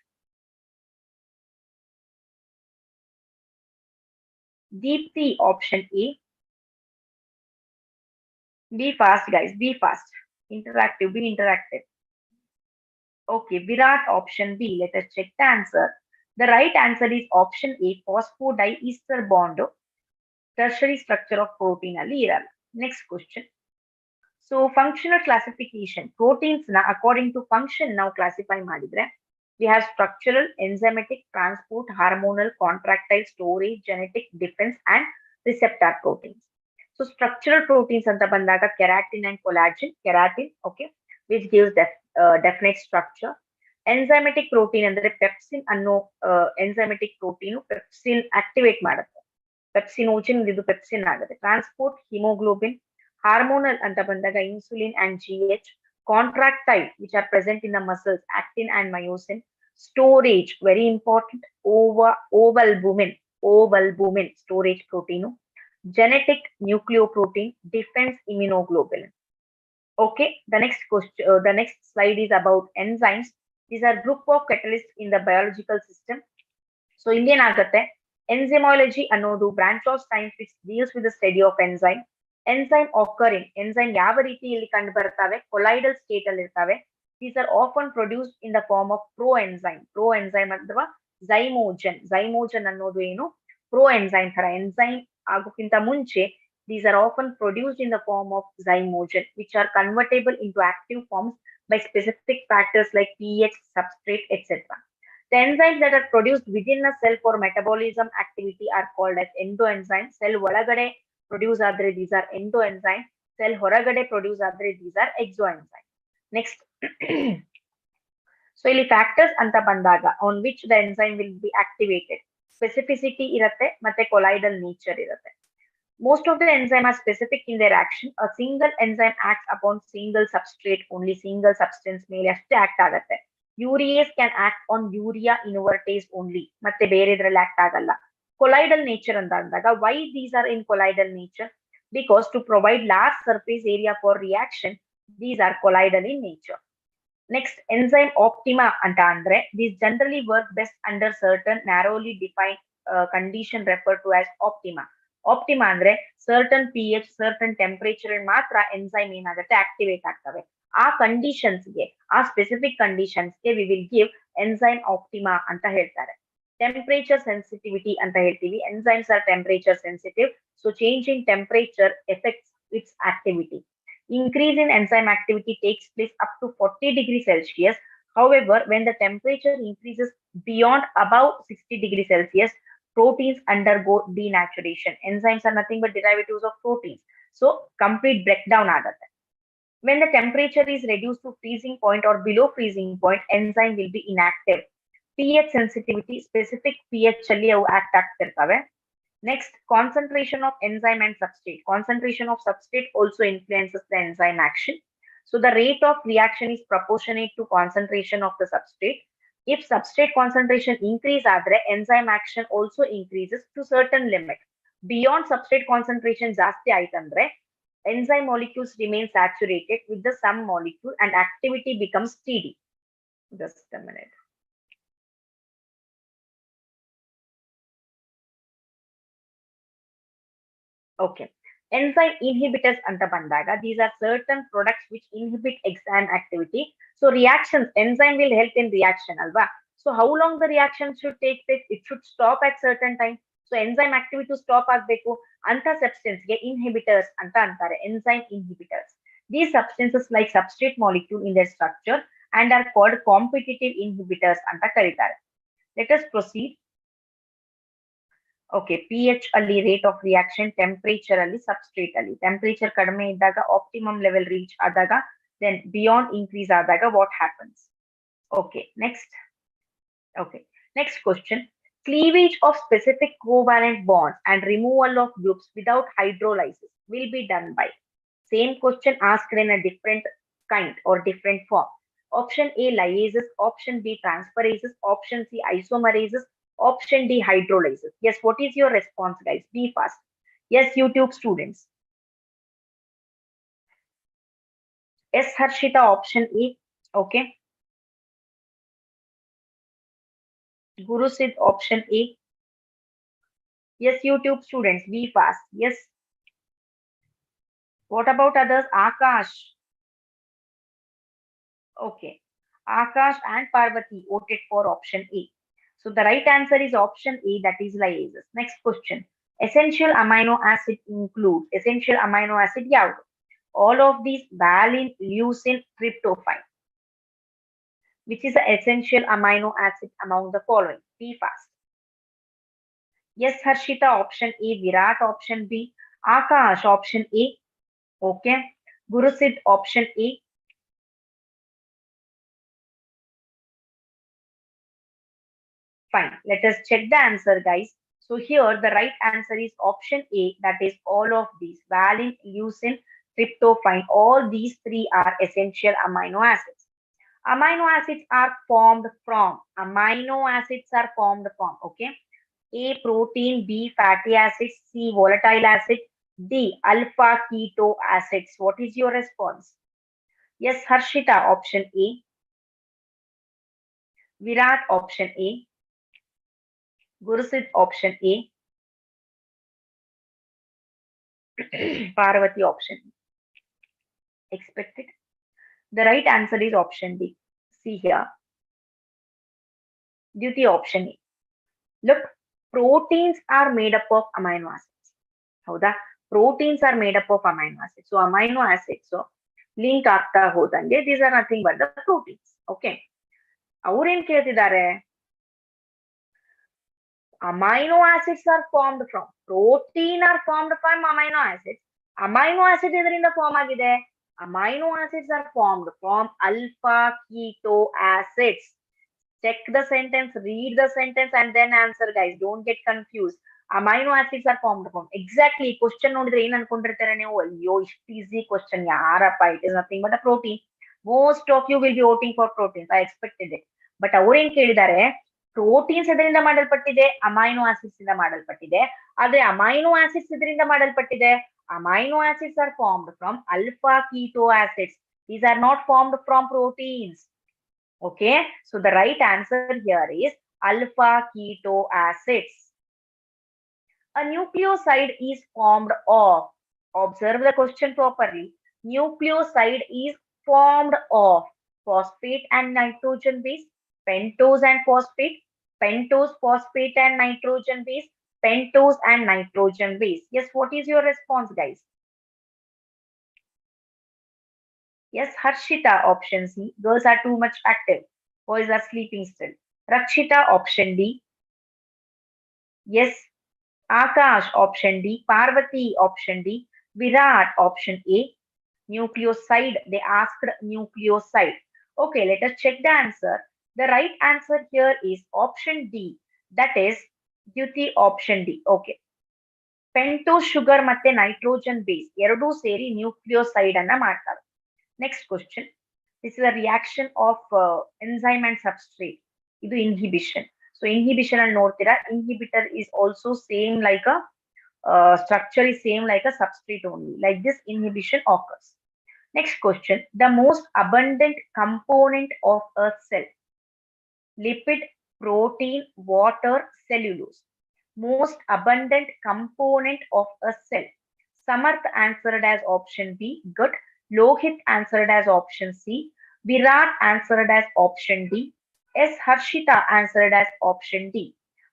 Deepthi option A. Be fast guys, be fast. Interactive, be interactive. Okay, Virat option B. Let us check the answer. The right answer is option A, phosphodiester bond. Tertiary structure of protein ಅಲ್ಲಿ ಇರಲ್ಲ. Next question. So functional classification. Proteins na according to function ನಾವು classify ಮಾಡಿದ್ರೆ we have structural, enzymatic, transport, hormonal, contractile, storage, genetic, defense and receptor proteins. So structural proteins ಅಂತ ಬಂದಾಗ keratin and collagen. Keratin, okay, which gives definite structure. Enzymatic protein ಅಂದ್ರೆ pepsin ಅನ್ನೋ enzymatic protein pepsin activate ಮಾಡುತ್ತೆ. ಪೆಪ್ಸಿನೋಜಿನ್ ಇದು pepsin ಆಗುತ್ತೆ. Transport haemoglobin. Hormonal ಅಂತ ಬಂದಾಗ insulin and GH. Contractile, which are present in the muscles, actin and myosin. Storage, very important, ovalbumin. Ovalbumin, storage protein. Genetic, nucleoprotein. Defense, immunoglobulin. Okay, the next question, the next slide is about enzymes. These are group of catalysts in the biological system. So Indian agate enzymology ಅನ್ನೋದು branch of science which deals with the study of enzyme. Enzyme occurring, enzyme ಯಾವ ರೀತಿಯಲ್ಲಿ ಕಂಡು ಬರ್ತವೆ? Colloidal state ಅಲ್ಲಿ ಇರ್ತವೆ. These are often produced in the form of proenzyme. Proenzyme ಅಥವಾ zymogen. Zymogen ಅನ್ನೋದು ಏನು? Proenzyme ತರ enzyme ಆಗೋಕ್ಕಿಂತ ಮುಂಚೆ these are often produced in the form of zymogen, which are convertible into active forms by specific factors like pH, substrate, etc. The enzymes that are produced within a cell for metabolism activity are called as endoenzymes. Cell ಒಳಗಡೆ produce ಆದರೆ these are endoenzymes. Cell ಹೊರಗಡೆ produce ಆದರೆ these are exoenzymes. Next. So ಇಲ್ಲಿ factors ಅಂತ ಬಂದಾಗ on which the enzyme will be activated. Specificity ಇರುತ್ತೆ ಮತ್ತೆ colloidal nature ಇರುತ್ತೆ. Most of the enzymes are specific in their action. A single enzyme acts upon single substrate, only single substance ಮೇಲೆ ಅಷ್ಟೇ act ಆಗುತ್ತೆ. Urease can act on urea invertase only. ಮತ್ತೆ ಬೇರೆದ್ರಲ್ಲಿ act ಆಗಲ್ಲ. Colloidal nature ಅಂತ ಅಂದಾಗ why these are in colloidal nature? Because to provide large surface area for reaction, these are colloidal in nature. Next, enzyme optima ಅಂತ ಅಂದ್ರೆ these generally work best under certain narrowly defined condition referred to as optima. Optima ಅಂದ್ರೆ certain pH, certain temperature ಮಾತ್ರ enzyme ಏನಾಗುತ್ತೆ activate ಆಗ್ತವೆ. ಆ ಕಂಡೀಷನ್ಸ್ಗೆ, ಆ specific ಕಂಡೀಷನ್ಸ್ಗೆ we will give enzyme optima ಅಂತ ಹೇಳ್ತಾರೆ. Temperature sensitivity ಅಂತ ಹೇಳ್ತೀವಿ. Enzymes are temperature sensitive, so change in temperature affects its activity. Increase in enzyme activity takes place up to 40 degrees Celsius. However, when the temperature increases beyond above 60 degrees Celsius, proteins undergo denaturation. Enzymes are nothing but derivatives of proteins. So, complete breakdown ಆಗುತ್ತೆ. When the temperature is reduced to freezing point or below freezing point, enzyme will be inactive. pH sensitivity, specific pH ಅಲ್ಲಿ ಅವು act ಆಗ್ತಿರ್ತವೆ. Next, concentration of enzyme and substrate. Concentration of substrate also influences the enzyme action. So the rate of reaction is proportionate to concentration of the substrate. If substrate concentration increase ಆದರೆ enzyme action also increases to certain limit. Beyond substrate concentration ಜಾಸ್ತಿ ಆಯ್ತಂದ್ರೆ enzyme molecules remain saturated with the some molecule and activity becomes steady. Just a minute. Okay. Enzyme inhibitors anta bandaga, these are certain products which inhibit enzyme activity. So reactions, enzyme will help in reaction, alva. So how long the reaction should take place? It should stop at certain time. So enzyme activity to stop agbeku anta substance ge inhibitors anta antare, enzyme inhibitors. These substances like substrate molecule in their structure and are called competitive inhibitors anta karitare. Let us proceed. Okay, pH ಅಲ್ಲಿ rate of reaction, temperature ಅಲ್ಲಿ substrate ಅಲ್ಲಿ. Temperature ಕಡಿಮೆ ಇದ್ದಾಗ optimum level reach ಆದಾಗ, then beyond increase ಆದಾಗ what happens? Okay, next. Okay, next question. Cleavage of specific covalent bonds and removal of groups without hydrolysis will be done by. Same question asked in a different kind or different form. Option A, lyases. Option B, transferases. Option C, isomerases. Option D, hydrolysis. Yes, what is your response, guys? Be fast. Yes, YouTube students. Yes, Harshita, option A. Okay. Guru Sid, option A. Yes, YouTube students, be fast. Yes. What about others? Akash. Okay. Akash and Parvati voted for option A. So the right answer is option A, that is lyases. Next question. Essential amino acid include essential amino acid yavudu. All of these valine, leucine, tryptophan. Which is the essential amino acid among the following? Be fast. Yes, Harshita, option A. Virat, option B. Akash, option A. Okay. Gurusid, option A. Fine. Let us check the answer, guys. So here the right answer is option A, that is all of these. Valine, leucine, tryptophan, all these three are essential amino acids. Amino acids are formed from, okay? A, protein, B, fatty acids, C, volatile acid, D, alpha keto acids. What is your response? Yes, Harshita, option A. Virat, option A. Gurusit, option A. Parvati, option E. Expected. The right answer is option D. See here. Duty option A. Look, proteins are made up of amino acids. Howda? Proteins are made up of amino acids. So amino acids, so link ಆಗ್ತಾ ಹೋದಂಗೆ, these are nothing but the proteins. Okay. ಅವ್ರೇನ್ ಕೇಳ್ತಿದ್ದಾರೆ? Amino acids are formed from, protein are formed from amino acids. Amino acid ಇದರಿಂದ form ಆಗಿದೆ. Amino acids are formed from alpha keto acids. Check the sentence, read the sentence, and then answer, guys. Don't get confused. Amino acids are formed from. Exactly. Question ನೋಡಿದ್ರೆ ಏನ್ ಅನ್ಕೊಂಡಿರ್ತಾರೆ ನೀವು? ಅಯ್ಯೋ, ಇಷ್ಟು easy question ಯಾರಪ್ಪ? It is nothing but a protein. Most of you will be voting for proteins. I expected it. But ಅವ್ರೇನ್ ಕೇಳಿದ್ದಾರೆ? Proteins ಇದರಿಂದ ಮಾಡಲ್ಪಟ್ಟಿದೆ, ಅಮೈನೋ ಆಸಿಡ್ಸ್ ಇಂದ ಮಾಡಲ್ಪಟ್ಟಿದೆ. ಆದ್ರೆ ಅಮೈನೋ ಆಸಿಡ್ಸ್ ಇದರಿಂದ ಮಾಡಲ್ಪಟ್ಟಿದೆ. Amino acids are formed from alpha keto acids. These are not formed from proteins. Okay, so the right answer here is alpha keto acids. A nucleoside is formed of, observe the question properly. Nucleoside is formed of phosphate and nitrogen base, pentose and phosphate, pentose, phosphate and nitrogen base, pentose and nitrogen base. Yes, what is your response, guys? Yes, Harshita, option C. Girls are too much active. Boys are sleeping still. Rakshita, option D. Yes. Akash, option D. Parvati, option D. Virat, option A. Nucleoside. They asked nucleoside. Okay, let us check the answer. The right answer here is option D. That is Duty, option D. Okay. Pentose sugar ಮತ್ತೆ nitrogen base ಎರಡೂ ಸೇರಿ nucleoside ಅನ್ನ ಮಾಡ್ತವೆ. Next question. This is a reaction of enzyme and substrate. ಇದು inhibition. So inhibition ಅಲ್ಲಿ ನೋಡ್ತೀರಾ, inhibitor is also same like a structure is same like a substrate only. Like this inhibition occurs. Next question. The most abundant component of a cell. Lipid, protein, water, cellulose. Most abundant component of a cell. Samarth answered as option B. Good. Lohit answered as option C. Virat answered as option D. S. Harshita answered as option D.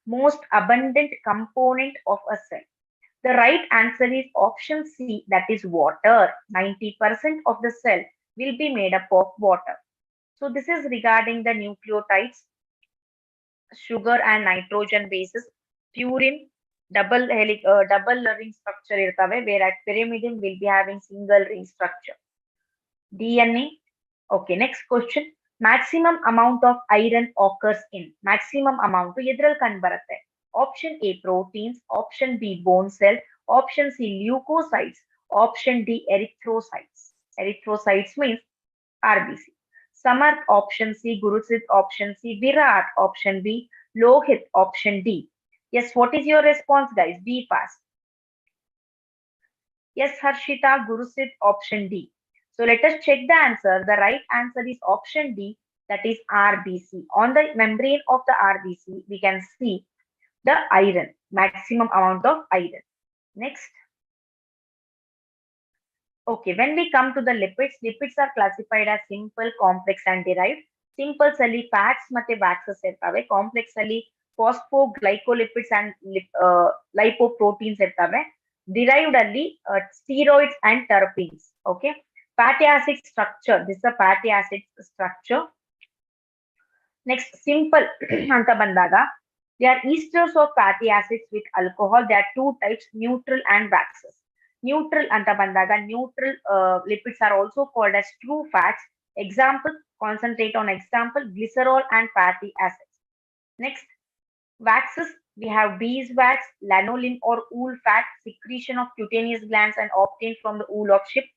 Most abundant component of a cell. The right answer is option C, that is water. 90% of the cell will be made up of water. So this is regarding the nucleotides, sugar and nitrogen bases, purine, double ring structure irtave, where at pyrimidine will be having single ring structure. DNA. Okay, next question. Maximum amount of iron occurs in. Maximum amount ಎದ್ರಲ್ಲಿ ಕಂಡು ಬರುತ್ತೆ? Option A proteins, option B bone cell, option C leukocytes, option D erythrocytes. Erythrocytes means RBC. Samarth option C, Gurusit option C, Virat option B, Lohit option D. Yes, what is your response, guys? Be fast. Yes, Harshita, Gurusit option D. So let us check the answer. The right answer is option D, that is RBC. On the membrane of the RBC, we can see the iron, maximum amount of iron. Next. Okay, when we come to the lipids, lipids are classified as simple, complex and derived. Simple ಅಲ್ಲಿ fats ಮತ್ತೆ waxes ಇರ್ತವೆ. Complex ಅಲ್ಲಿ phosphoglycolipids and lipoproteins ಇರ್ತವೆ. Derived ಅಲ್ಲಿ steroids and terpenes. Okay. Fatty acid structure. This is a fatty acid structure. Next, simple ಅಂತ ಬಂದಾಗ they are esters of fatty acids with alcohol. There are two types, neutral and waxes. Neutral ಅಂತ ಬಂದಾಗ neutral lipids are also called as true fats. Example, concentrate on example, glycerol and fatty acids. Next, waxes, we have beeswax, lanolin or wool fat, secretion of cutaneous glands and obtained from the wool of sheep.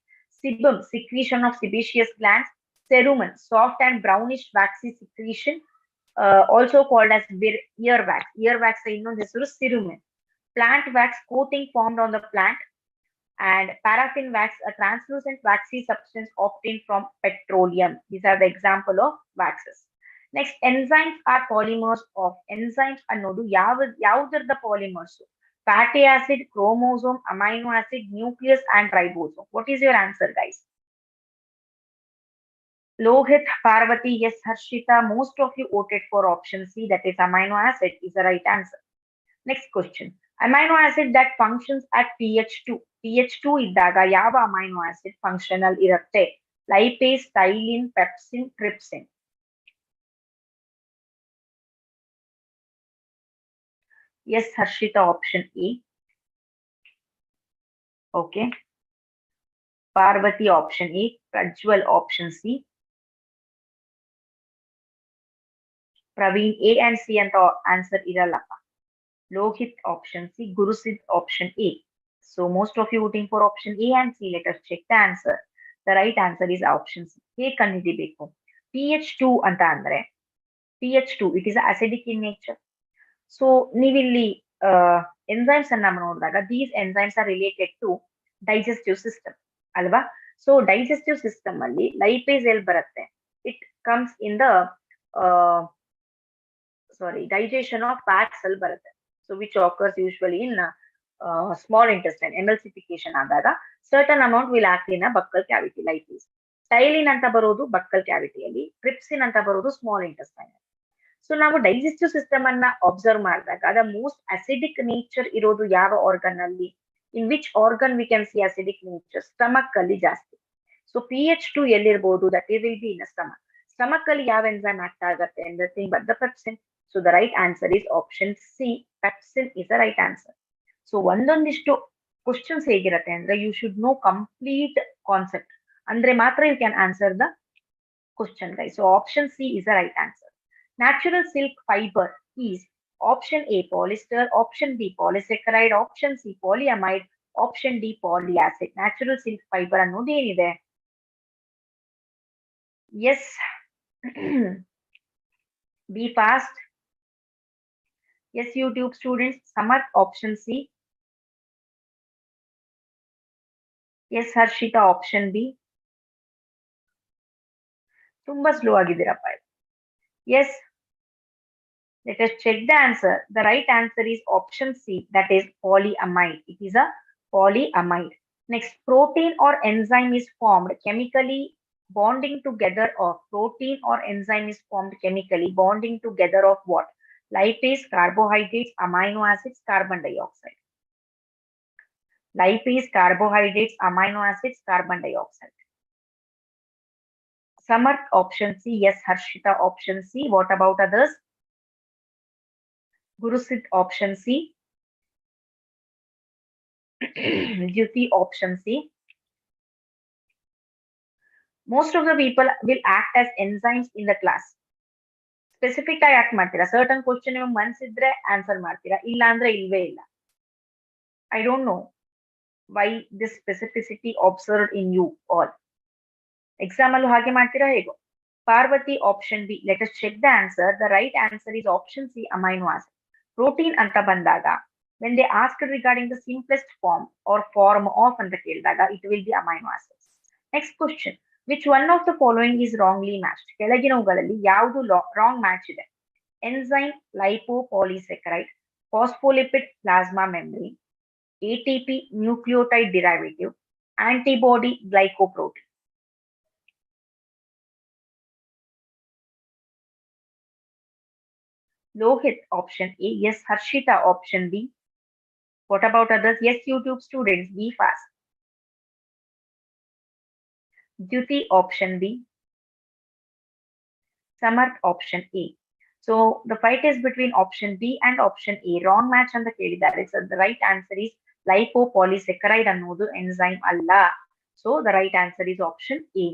Sebum, secretion of sebaceous glands. Cerumen, soft and brownish waxy secretion, also called as earwax. Earwax ಇನ್ನೊಂದು ಹೆಸರು cerumen. Plant wax, coating formed on the plant. And paraffin wax, a translucent waxy substance obtained from petroleum. These are the example of waxes. Next, enzymes are polymers of. Enzymes ಅನ್ನೋದು ಯಾವುದರದ polymers? Fatty acid, chromosome, amino acid, nucleus and ribosome. What is your answer, guys? Lohit, Parvati, yes, Harshita, most of you voted for option C, that is amino acid is the right answer. Next question. Amino acid that functions at pH 2. pH 2 ಇದ್ದಾಗ ಯಾವ amino acid functional ಇರುತ್ತೆ? Lipase, styrene, pepsin, trypsin. Yes, Harshita, option A. Okay. Parvati, option A. Prajwal, option C. Praveen, A and C ಅಂತ answer ಇರಲ್ಲಪ್ಪ. Lohit, option C. Gurusid, option A. So most of you voting for option A and C. Let us check the answer. The right answer is option C. ಹೇಗೆ ಕಂಡುಹಿಡಿಬೇಕು? pH 2 ಅಂತ ಅಂದ್ರೆ pH 2 it is acidic in nature. So ನೀವಿಲ್ಲಿ enzymes ಅನ್ನ ನೋಡಿದಾಗ these enzymes are related to digestive system ಅಲ್ವಾ? So digestive system ಅಲ್ಲಿ lipase ಎಲ್ಲಿ ಬರುತ್ತೆ? It comes in the digestion of fats ಅಲ್ಲಿ ಬರುತ್ತೆ. So which occurs usually in small intestine. Emulsification ಆದಾಗ certain amount will act in a buccal cavity like this. Styrene ಅಂತ ಬರೋದು buccal cavity ಅಲ್ಲಿ, trypsin ಅಂತ ಬರೋದು small intestine. ಸೊ ನಾವು digestive system ಅನ್ನ ಅಬ್ಸರ್ವ್ ಮಾಡಿದಾಗ ದ ಮೋಸ್ಟ್ ಅಸಿಡಿಕ್ ನೇಚರ್ ಇರೋದು ಯಾವ ಆರ್ಗನ್ ಅಲ್ಲಿ? In which organ we can see acidic nature? Stomach ಅಲ್ಲಿ ಜಾಸ್ತಿ. ಸೊ pH 2 ಎಲ್ಲಿರ್ಬೋದು? That will be in stomach. Stomach ಅಲ್ಲಿ ಯಾವ ಎಂಜೈಮ್ ಆಕ್ಟ್ ಆಗುತ್ತೆ? Nothing but the pepsin. So the right answer is option C, pepsin is the right answer. So ಒಂದೊಂದಿಷ್ಟು questions ಹೇಗಿರುತ್ತೆ ಅಂದ್ರೆ you should know complete concept ಅಂದ್ರೆ ಮಾತ್ರ you can answer the question guys. So option C is the right answer. Natural silk fiber is option A polyester, option B polysaccharide, option C polyamide, option D polyacid. Natural silk fiber ಅನ್ನೋದು ಏನಿದೆ? Yes. Be fast. Yes, YouTube students. Samarth, option C. Yes, Harshita, option B. ತುಂಬಾ slow ಆಗಿದ್ದೀರಪ್ಪ. Yes. Let us check the answer. The right answer is option C, that is polyamide. It is a polyamide. Next, protein or enzyme is formed chemically bonding together of. Protein or enzyme is formed chemically bonding together of what? Lipase, carbohydrates, amino acids, carbon dioxide. Lipase, carbohydrates, amino acids, carbon dioxide. Samarth, option C. Yes, Harshita, option C. What about others? Gurusit, option C. Duty option C. Most of the people will act as enzymes in the class. Specific ಆಗಿ ಯಾಕೆ ಮಾಡ್ತೀರಾ? Certain question ನಿಮಗೆ ಮನ್ಸಿದ್ರೆ answer ಮಾಡ್ತೀರಾ, ಇಲ್ಲ ಅಂದ್ರೆ ಇಲ್ವೇ ಇಲ್ಲ. I don't know why this specificity observed in you all. Exam ಅಲ್ಲೂ ಹಾಗೆ ಮಾಡ್ತೀರಾ ಹೇಗೋ? Parvati option B. Let us check the answer. The right answer is option C, amino acid. Protein ಅಂತ ಬಂದಾಗ when they asked regarding the simplest form or form of ಅಂತ ಕೇಳಿದಾಗ it will be amino acids. Next question. Which one of the following is wrongly matched? ಕೆಳಗಿನವುಗಳಲ್ಲಿ ಯಾವುದು wrong match ಇದೆ? enzyme lipopolysaccharide, phospholipid plasma membrane, ATP nucleotide derivative, antibody glycoprotein. Lohit option A. Yes. Harshita option B. What about others? Yes, YouTube students, be fast. Duty option B. Samarth option A. So the fight is between option B and option A. Wrong match on the kelidare. So the right answer is lipopolysaccharide annodu enzyme alla. So the right answer is option A.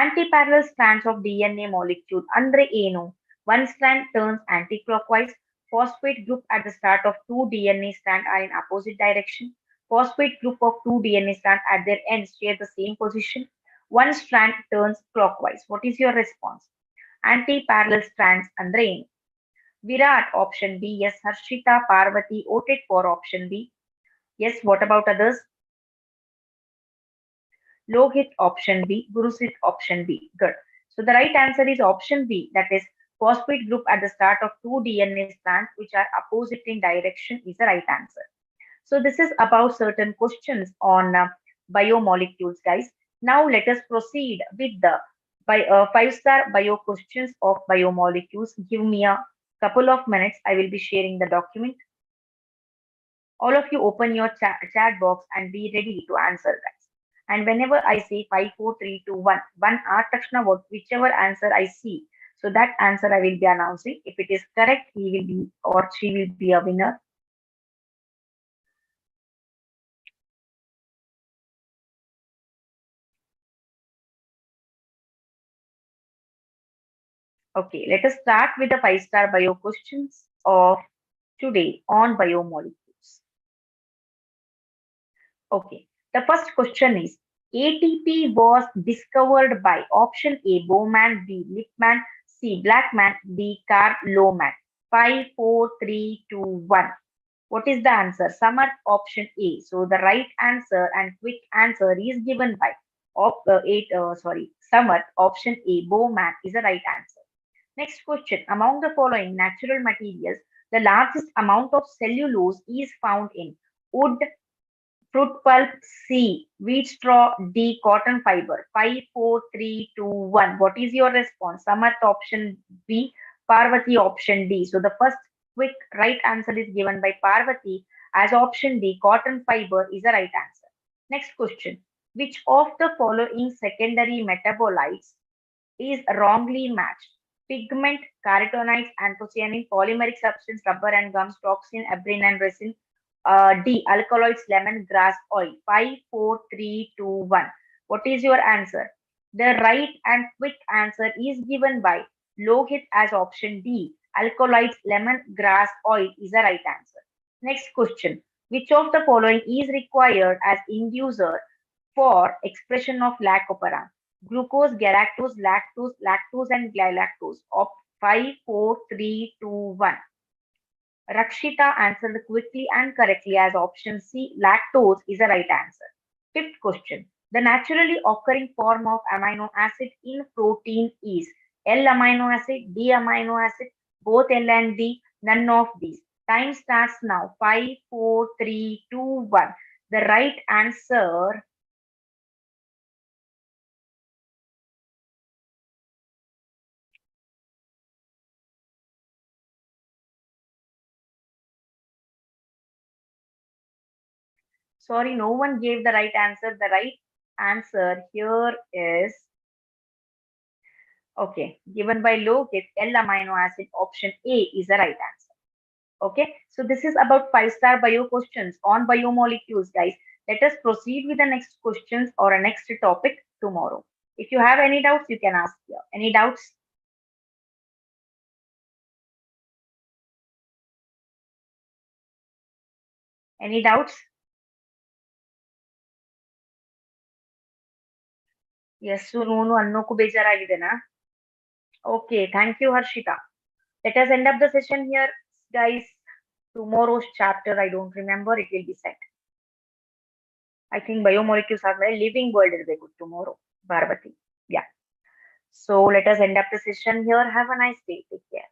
Antiparallel strands of DNA molecule andre eno. One strand turns anticlockwise. Phosphate group at the start of two DNA strands are in opposite direction. Phosphate group of two DNA strands at their ends share the same position. One strand turns clockwise. What is your response? Anti-parallel strands andre ಏನು? Virat option B. Yes. Harshita, Parvati voted for option B. Yes. What about others? Lohit option B. Gurusit option B. Good. So the right answer is option B. That is phosphate group at the start of two DNA strands which are opposite in direction is the right answer. So this is about certain questions on biomolecules, guys. Now let us proceed with the five-star bio questions of biomolecules. Give me a couple of minutes. I will be sharing the document. All of you open your chat box and be ready to answer, guys. And whenever I say 5, 4, 3, 2, 1, one Takshana vote, whichever answer I see, so that answer I will be announcing. If it is correct, he will be or she will be a winner. Okay, let us start with the five-star bio questions of today on biomolecules. Okay, the first question is ATP was discovered by option A Bowman, B Lippmann, C Blackman, D Karl Lohmann. 5, 4, 3, 2, 1. What is the answer? Samarth option A. So the right answer and quick answer is given by Samarth option A Bowman is the right answer. Next question. Among the following natural materials, the largest amount of cellulose is found in wood, fruit pulp, C, wheat straw, D, cotton fiber. 5, 4, 3, 2, 1. What is your response? Samarth option B, Parvati option D. So the first quick right answer is given by Parvati as option D, cotton fiber is the right answer. Next question. Which of the following secondary metabolites is wrongly matched? Pigment, carotenoids, anthocyanin, polymeric substance, rubber and gums, toxin, heparin and resin. D, alkaloids, lemon grass oil. 5, 4, 3, 2, 1. What is your answer? The right and quick answer is given by Lohit as option D. Alkaloids, lemon grass oil is the right answer. Next question. Which of the following is required as inducer for expression of lac operon? Glucose, galactose, lactose and galactose. Of 5, 4, 3, 2, 1. Rakshita answered quickly and correctly as option C, lactose is the right answer. Fifth question. The naturally occurring form of amino acid in protein is L amino acid, D amino acid, both L and D, none of these. Time starts now. 5, 4, 3, 2, 1. The right answer sorry, no one gave the right answer. The right answer here is okay, given by Lokit, L amino acid option A is the right answer. Okay, so this is about five-star bio questions on biomolecules, guys. Let us proceed with the next questions or a next topic tomorrow. If you have any doubts, you can ask here. Any doubts? Any doubts? Yes, Sununu Annoku ಬೇಜಾರಾಗಿದೆನಾ? Okay, thank you, Harshita. Let us end up the session here, guys. Tomorrow's chapter, I don't remember, it will be set. I think biomolecules are my living world will be good tomorrow. Bharvati. Yeah. So let us end up the session here. Have a nice day. Take care.